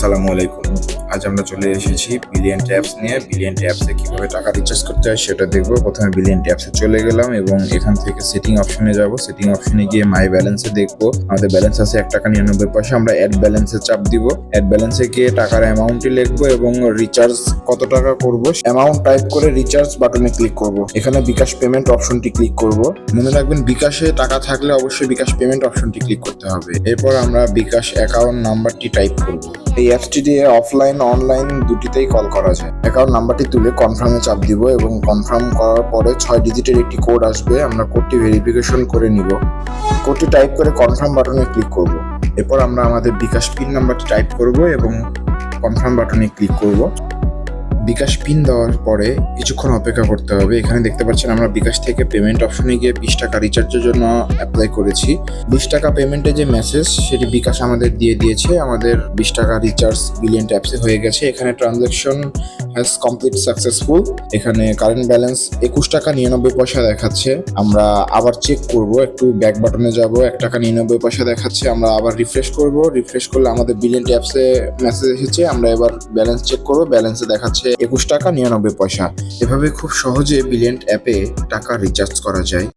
আসসালামু আলাইকুম। আজ আমরা চলে এসেছি বিলিয়ন ট্যাপস নিয়ে। বিলিয়ন ট্যাপসে কিভাবে টাকা রিচার্জ করতে হয় সেটা দেখবো। প্রথমে বিলিয়ন ট্যাপসে চলে গেলাম এবং এখান থেকে সেটিং অপশনে যাব। সেটিং অপশনে গিয়ে মাই ব্যালেন্সে দেখবো আমাদের ব্যালেন্স আছে 1 টাকা 99 পয়সা। আমরা অ্যাড ব্যালেন্সে চাপ দিব। অ্যাড ব্যালেন্সে গিয়ে টাকার অ্যামাউন্টটি লিখবো এবং রিচার্জ কত টাকা করব অ্যামাউন্ট টাইপ করে রিচার্জ বাটনে ক্লিক করব। এখানে বিকাশ পেমেন্ট অপশনটি ক্লিক করব। মনে রাখবেন বিকাশে টাকা থাকলে অবশ্যই বিকাশ পেমেন্ট অপশনটি ক্লিক করতে হবে। এরপর আমরা বিকাশ অ্যাকাউন্ট নাম্বারটি টাইপ করব। এই অ্যাপসটি দিয়ে অফলাইন অনলাইন দুটিতেই কল করা যায়। অ্যাকাউন্ট নাম্বারটি তুলে কনফার্মে চাপ দিব এবং কনফার্ম করার পরে 6 ডিজিটের একটি কোড আসবে। আমরা কোডটি ভেরিফিকেশন করে নিব। কোডটি টাইপ করে কনফার্ম বাটনে ক্লিক করব। এরপর আমরা আমাদের বিকাশ পিন নাম্বারটি টাইপ করব এবং কনফার্ম বাটনে ক্লিক করব। বিকাশ পিন দেওয়ার পরে কিছুক্ষণ অপেক্ষা করতে হবে। এখানে দেখতে পাচ্ছেন আমরা বিকাশ থেকে পেমেন্ট অপশনে গিয়ে 20 টাকা রিচার্জের জন্য অ্যাপ্লাই করেছি। 20 টাকা পেমেন্টের যে মেসেজ সেটি বিকাশ আমাদের দিয়ে দিয়েছে। আমাদের 20 টাকা রিচার্জ বিলিয়ন ট্যাপসে হয়ে গেছে। এখানে ট্রানজ্যাকশন হ্যাজ কমপ্লিট সাকসেসফুল। এখানে কারেন্ট ব্যালেন্স 21 টাকা 99 পয়সা দেখাচ্ছে। আমরা আবার চেক করব, একটু ব্যাক বাটনে যাব। 1 টাকা 99 পয়সা দেখাচ্ছে। আমরা আবার রিফ্রেশ করব। রিফ্রেশ করলে আমাদের বিলিয়ন ট্যাপসে মেসেজ এসেছে। আমরা এবার ব্যালেন্স চেক করব। ব্যালেন্সে দেখাচ্ছে 21 টাকা 99 পয়সা। এভাবে খুব সহজে বিলিয়ন অ্যাপে টাকা রিচার্জ করা যায়।